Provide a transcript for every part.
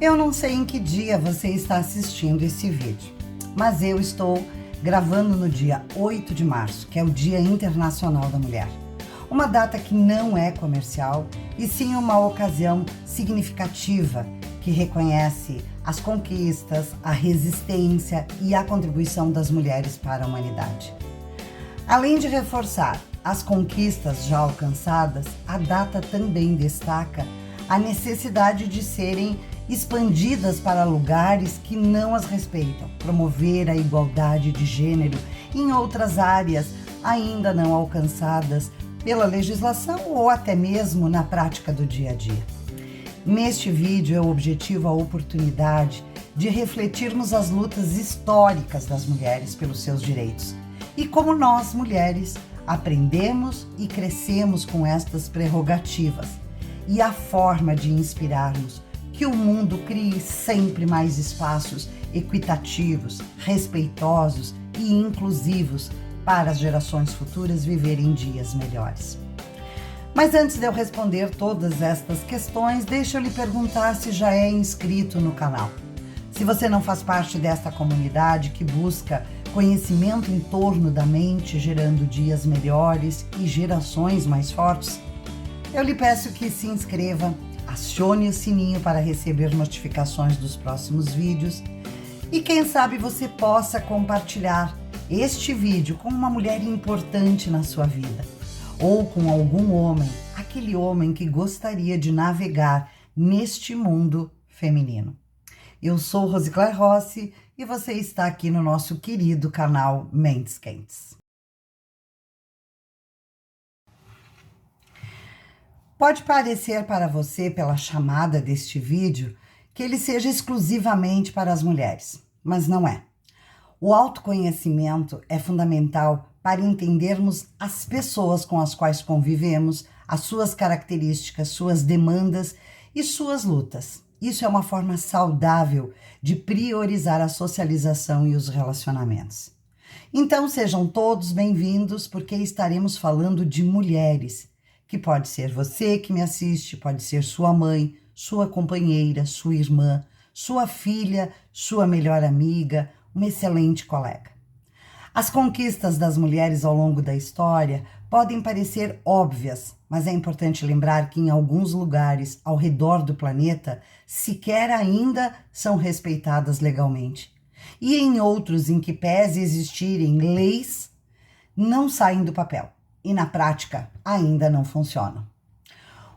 Eu não sei em que dia você está assistindo esse vídeo, mas eu estou gravando no dia 8 de março, que é o Dia Internacional da Mulher. Uma data que não é comercial e sim uma ocasião significativa que reconhece as conquistas, a resistência e a contribuição das mulheres para a humanidade. Além de reforçar as conquistas já alcançadas, a data também destaca a necessidade de serem expandidas para lugares que não as respeitam, promover a igualdade de gênero em outras áreas ainda não alcançadas pela legislação ou até mesmo na prática do dia a dia. Neste vídeo eu objetivo a oportunidade de refletirmos as lutas históricas das mulheres pelos seus direitos e como nós, mulheres, aprendemos e crescemos com estas prerrogativas e a forma de inspirarmos que o mundo crie sempre mais espaços equitativos, respeitosos e inclusivos para as gerações futuras viverem dias melhores. Mas antes de eu responder todas estas questões, deixa eu lhe perguntar se já é inscrito no canal. Se você não faz parte desta comunidade que busca conhecimento em torno da mente, gerando dias melhores e gerações mais fortes, eu lhe peço que se inscreva, acione o sininho para receber notificações dos próximos vídeos e quem sabe você possa compartilhar este vídeo com uma mulher importante na sua vida ou com algum homem, aquele homem que gostaria de navegar neste mundo feminino. Eu sou Rosicléia Rossi e você está aqui no nosso querido canal Mentes Quentes. Pode parecer para você, pela chamada deste vídeo, que ele seja exclusivamente para as mulheres, mas não é. O autoconhecimento é fundamental para entendermos as pessoas com as quais convivemos, as suas características, suas demandas e suas lutas. Isso é uma forma saudável de priorizar a socialização e os relacionamentos. Então sejam todos bem-vindos, porque estaremos falando de mulheres, que pode ser você que me assiste, pode ser sua mãe, sua companheira, sua irmã, sua filha, sua melhor amiga, uma excelente colega. As conquistas das mulheres ao longo da história podem parecer óbvias, mas é importante lembrar que em alguns lugares ao redor do planeta sequer ainda são respeitadas legalmente. E em outros em que pese existirem leis, não saem do papel e na prática ainda não funcionam.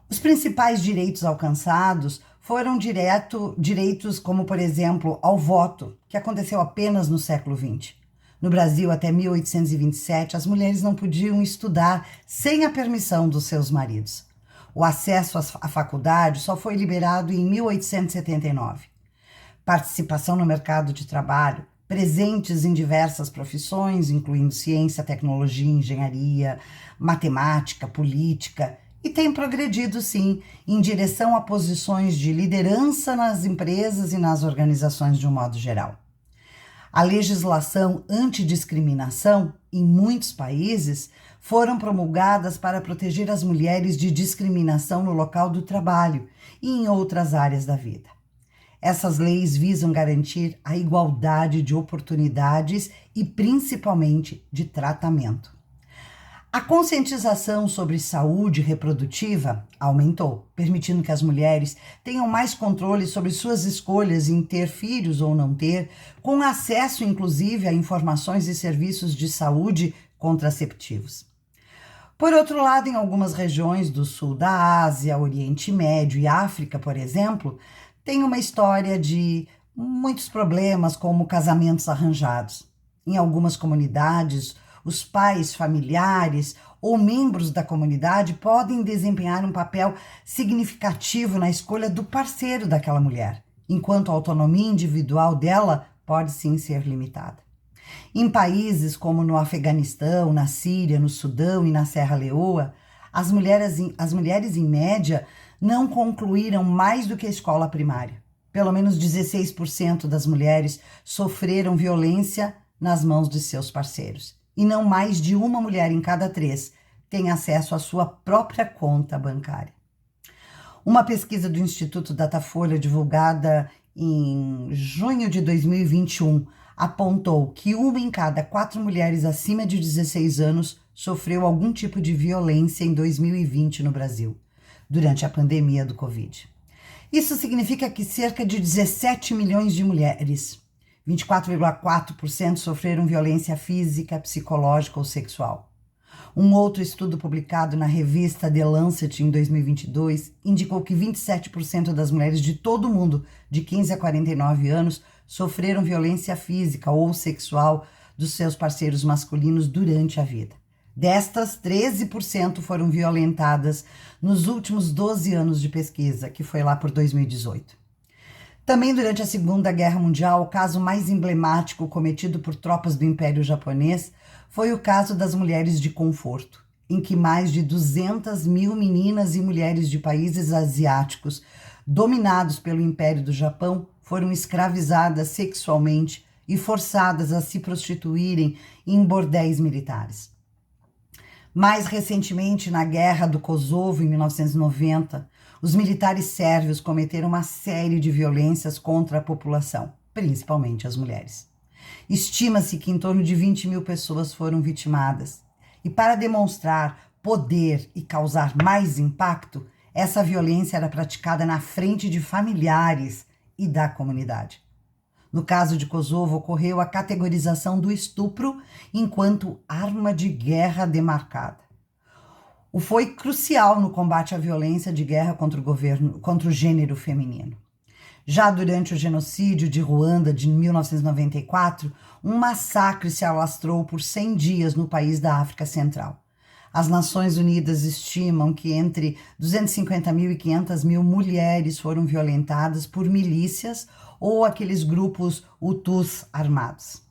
Os principais direitos alcançados foram direitos como, por exemplo, ao voto, que aconteceu apenas no século XX. No Brasil, até 1827, as mulheres não podiam estudar sem a permissão dos seus maridos. O acesso à faculdade só foi liberado em 1879. Participação no mercado de trabalho, presentes em diversas profissões, incluindo ciência, tecnologia, engenharia, matemática, política, e tem progredido, sim, em direção a posições de liderança nas empresas e nas organizações de um modo geral. A legislação antidiscriminação, em muitos países, foram promulgadas para proteger as mulheres de discriminação no local do trabalho e em outras áreas da vida. Essas leis visam garantir a igualdade de oportunidades e, principalmente, de tratamento. A conscientização sobre saúde reprodutiva aumentou, permitindo que as mulheres tenham mais controle sobre suas escolhas em ter filhos ou não ter, com acesso, inclusive, a informações e serviços de saúde contraceptivos. Por outro lado, em algumas regiões do sul da Ásia, Oriente Médio e África, por exemplo, tem uma história de muitos problemas, como casamentos arranjados. Em algumas comunidades, os pais, familiares ou membros da comunidade podem desempenhar um papel significativo na escolha do parceiro daquela mulher, enquanto a autonomia individual dela pode sim ser limitada. Em países como no Afeganistão, na Síria, no Sudão e na Serra Leoa, as mulheres em média não concluíram mais do que a escola primária. Pelo menos 16% das mulheres sofreram violência nas mãos de seus parceiros. E não mais de uma mulher em cada 3 tem acesso à sua própria conta bancária. Uma pesquisa do Instituto Datafolha, divulgada em junho de 2021, apontou que 1 em cada 4 mulheres acima de 16 anos sofreu algum tipo de violência em 2020 no Brasil, durante a pandemia do Covid. Isso significa que cerca de 17 milhões de mulheres, 24,4%, sofreram violência física, psicológica ou sexual. Um outro estudo publicado na revista The Lancet em 2022 indicou que 27% das mulheres de todo o mundo, de 15 a 49 anos, sofreram violência física ou sexual dos seus parceiros masculinos durante a vida. Destas, 13% foram violentadas nos últimos 12 anos de pesquisa, que foi lá por 2018. Também durante a Segunda Guerra Mundial, o caso mais emblemático cometido por tropas do Império Japonês foi o caso das mulheres de conforto, em que mais de 200 mil meninas e mulheres de países asiáticos dominados pelo Império do Japão foram escravizadas sexualmente e forçadas a se prostituírem em bordéis militares. Mais recentemente, na Guerra do Kosovo, em 1990, os militares sérvios cometeram uma série de violências contra a população, principalmente as mulheres. Estima-se que em torno de 20 mil pessoas foram vitimadas. E para demonstrar poder e causar mais impacto, essa violência era praticada na frente de familiares e da comunidade. No caso de Kosovo, ocorreu a categorização do estupro enquanto arma de guerra demarcada. Foi crucial no combate à violência de guerra contra o gênero feminino. Já durante o genocídio de Ruanda de 1994, um massacre se alastrou por 100 dias no país da África Central. As Nações Unidas estimam que entre 250 mil e 500 mil mulheres foram violentadas por milícias ou aqueles grupos hutus armados.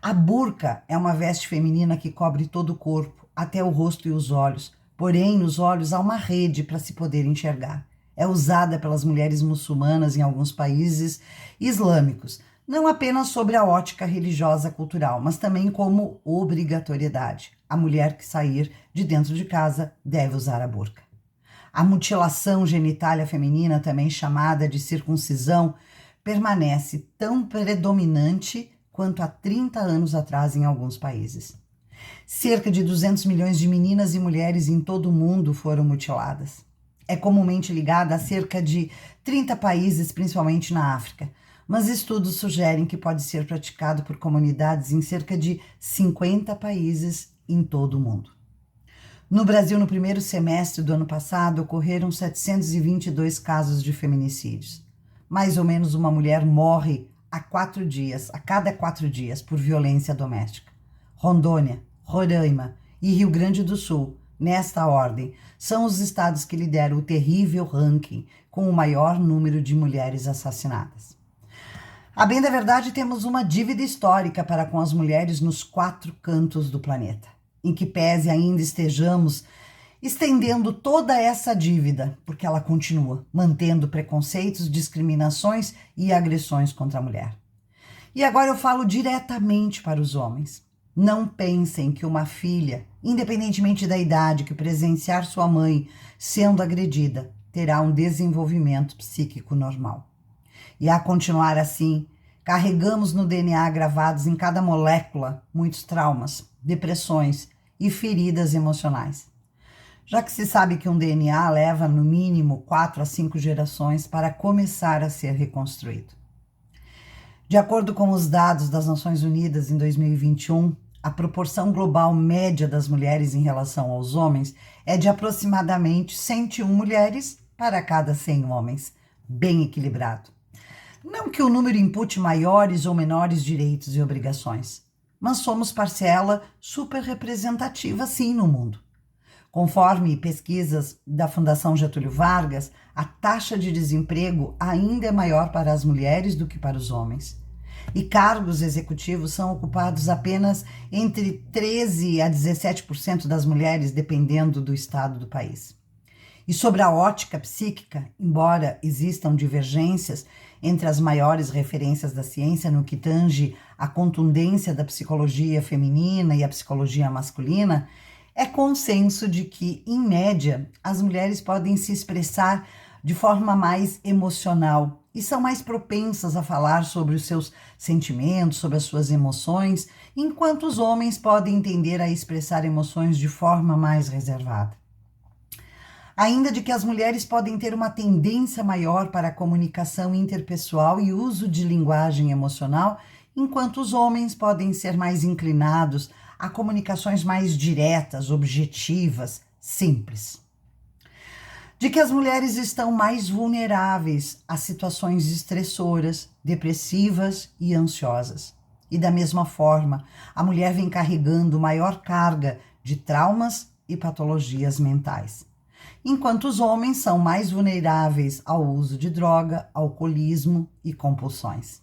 A burca é uma veste feminina que cobre todo o corpo, até o rosto e os olhos, porém nos olhos há uma rede para se poder enxergar. É usada pelas mulheres muçulmanas em alguns países islâmicos, não apenas sobre a ótica religiosa cultural, mas também como obrigatoriedade. A mulher que sair de dentro de casa deve usar a burca. A mutilação genitália feminina, também chamada de circuncisão, permanece tão predominante quanto há 30 anos atrás em alguns países. Cerca de 200 milhões de meninas e mulheres em todo o mundo foram mutiladas. É comumente ligada a cerca de 30 países, principalmente na África, mas estudos sugerem que pode ser praticado por comunidades em cerca de 50 países em todo o mundo. No Brasil, no primeiro semestre do ano passado, ocorreram 722 casos de feminicídios. Mais ou menos uma mulher morre a cada 4 dias, por violência doméstica. Rondônia, Roraima e Rio Grande do Sul, nesta ordem, são os estados que lideram o terrível ranking com o maior número de mulheres assassinadas. A bem da verdade, temos uma dívida histórica para com as mulheres nos 4 cantos do planeta, em que pese ainda estejamos estendendo toda essa dívida, porque ela continua mantendo preconceitos, discriminações e agressões contra a mulher. E agora eu falo diretamente para os homens. Não pensem que uma filha, independentemente da idade, que presenciar sua mãe sendo agredida, terá um desenvolvimento psíquico normal. E a continuar assim, carregamos no DNA gravados em cada molécula muitos traumas, depressões e feridas emocionais. Já que se sabe que um DNA leva no mínimo 4 a 5 gerações para começar a ser reconstruído. De acordo com os dados das Nações Unidas em 2021, a proporção global média das mulheres em relação aos homens é de aproximadamente 101 mulheres para cada 100 homens, bem equilibrado. Não que o número impute maiores ou menores direitos e obrigações, mas somos parcela superrepresentativa sim no mundo. Conforme pesquisas da Fundação Getúlio Vargas, a taxa de desemprego ainda é maior para as mulheres do que para os homens. E cargos executivos são ocupados apenas entre 13% a 17% das mulheres, dependendo do estado do país. E sobre a ótica psíquica, embora existam divergências entre as maiores referências da ciência no que tange à contundência da psicologia feminina e a psicologia masculina, é consenso de que, em média, as mulheres podem se expressar de forma mais emocional e são mais propensas a falar sobre os seus sentimentos, sobre as suas emoções, enquanto os homens podem tender a expressar emoções de forma mais reservada. Ainda de que as mulheres podem ter uma tendência maior para a comunicação interpessoal e uso de linguagem emocional, enquanto os homens podem ser mais inclinados a comunicações mais diretas, objetivas, simples. De que as mulheres estão mais vulneráveis a situações estressoras, depressivas e ansiosas. E da mesma forma, a mulher vem carregando maior carga de traumas e patologias mentais. Enquanto os homens são mais vulneráveis ao uso de droga, alcoolismo e compulsões.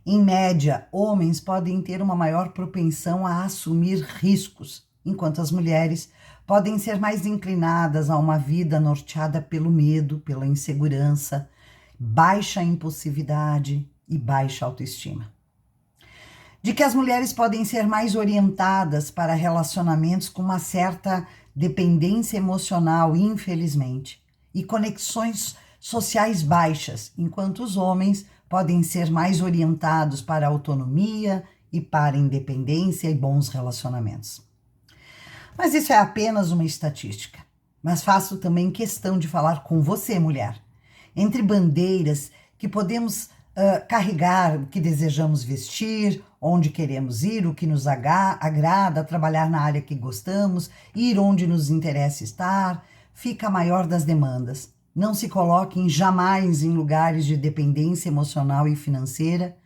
Em média, homens podem ter uma maior propensão a assumir riscos, enquanto as mulheres podem ser mais inclinadas a uma vida norteada pelo medo, pela insegurança, baixa impulsividade e baixa autoestima. De que as mulheres podem ser mais orientadas para relacionamentos com uma certa dependência emocional, infelizmente, e conexões sociais baixas, enquanto os homens podem ser mais orientados para a autonomia e para a independência e bons relacionamentos. Mas isso é apenas uma estatística. Mas faço também questão de falar com você, mulher. Entre bandeiras que podemos carregar, o que desejamos vestir, onde queremos ir, o que nos agrada, trabalhar na área que gostamos, ir onde nos interessa estar, fica a maior das demandas. Não se coloquem jamais em lugares de dependência emocional e financeira,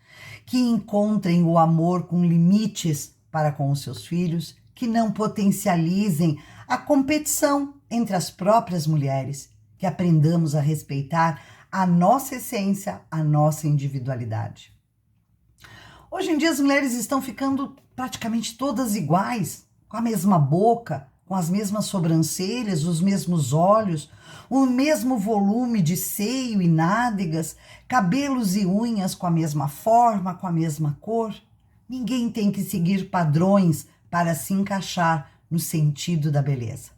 que encontrem o amor com limites para com os seus filhos, que não potencializem a competição entre as próprias mulheres, que aprendamos a respeitar a nossa essência, a nossa individualidade. Hoje em dia as mulheres estão ficando praticamente todas iguais, com a mesma boca, com as mesmas sobrancelhas, os mesmos olhos, o mesmo volume de seio e nádegas, cabelos e unhas com a mesma forma, com a mesma cor. Ninguém tem que seguir padrões para se encaixar no sentido da beleza.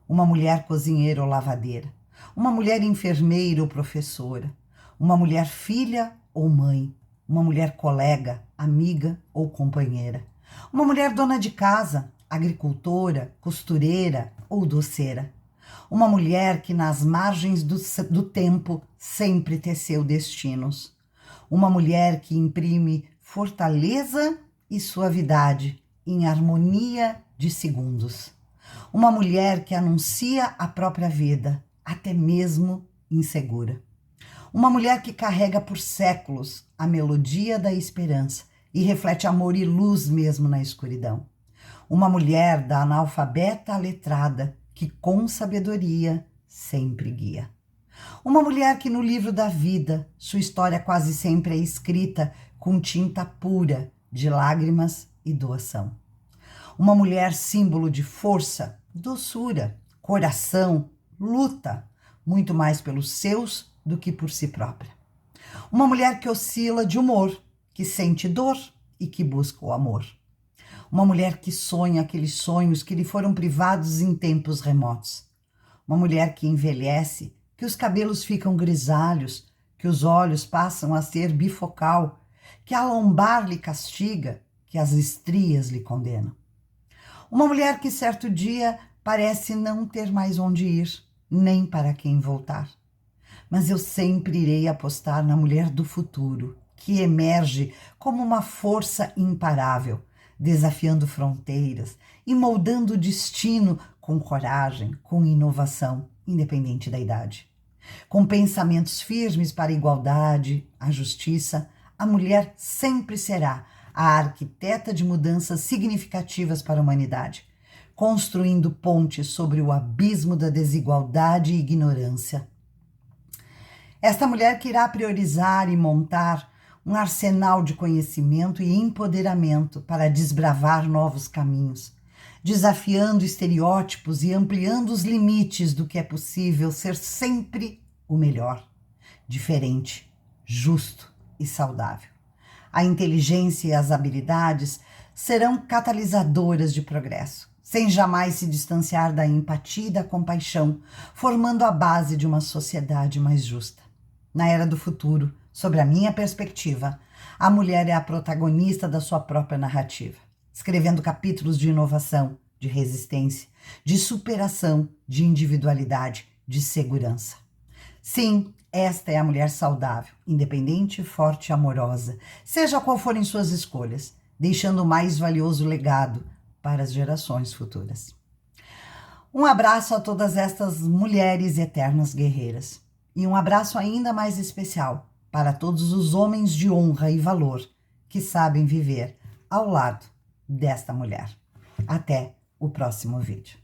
Uma mulher cozinheira ou lavadeira, uma mulher enfermeira ou professora, uma mulher filha ou mãe, uma mulher colega, amiga ou companheira, uma mulher dona de casa, agricultora, costureira ou doceira, uma mulher que nas margens do tempo sempre teceu destinos, uma mulher que imprime fortaleza e suavidade em harmonia de segundos. Uma mulher que anuncia a própria vida, até mesmo insegura. Uma mulher que carrega por séculos a melodia da esperança e reflete amor e luz mesmo na escuridão. Uma mulher da analfabeta à letrada que com sabedoria sempre guia. Uma mulher que no livro da vida, sua história quase sempre é escrita com tinta pura de lágrimas e doação. Uma mulher símbolo de força, doçura, coração, luta, muito mais pelos seus do que por si própria. Uma mulher que oscila de humor, que sente dor e que busca o amor. Uma mulher que sonha aqueles sonhos que lhe foram privados em tempos remotos. Uma mulher que envelhece, que os cabelos ficam grisalhos, que os olhos passam a ser bifocal, que a lombar lhe castiga, que as estrias lhe condenam. Uma mulher que certo dia parece não ter mais onde ir, nem para quem voltar. Mas eu sempre irei apostar na mulher do futuro, que emerge como uma força imparável, desafiando fronteiras e moldando o destino com coragem, com inovação, independente da idade. Com pensamentos firmes para a igualdade, a justiça, a mulher sempre será a arquiteta de mudanças significativas para a humanidade, construindo pontes sobre o abismo da desigualdade e ignorância. Esta mulher que irá priorizar e montar um arsenal de conhecimento e empoderamento para desbravar novos caminhos, desafiando estereótipos e ampliando os limites do que é possível ser sempre o melhor, diferente, justo e saudável. A inteligência e as habilidades serão catalisadoras de progresso, sem jamais se distanciar da empatia e da compaixão, formando a base de uma sociedade mais justa. Na era do futuro, sob a minha perspectiva, a mulher é a protagonista da sua própria narrativa, escrevendo capítulos de inovação, de resistência, de superação, de individualidade, de segurança. Sim, esta é a mulher saudável, independente, forte e amorosa, seja qual forem suas escolhas, deixando o mais valioso legado para as gerações futuras. Um abraço a todas estas mulheres eternas guerreiras. E um abraço ainda mais especial para todos os homens de honra e valor que sabem viver ao lado desta mulher. Até o próximo vídeo.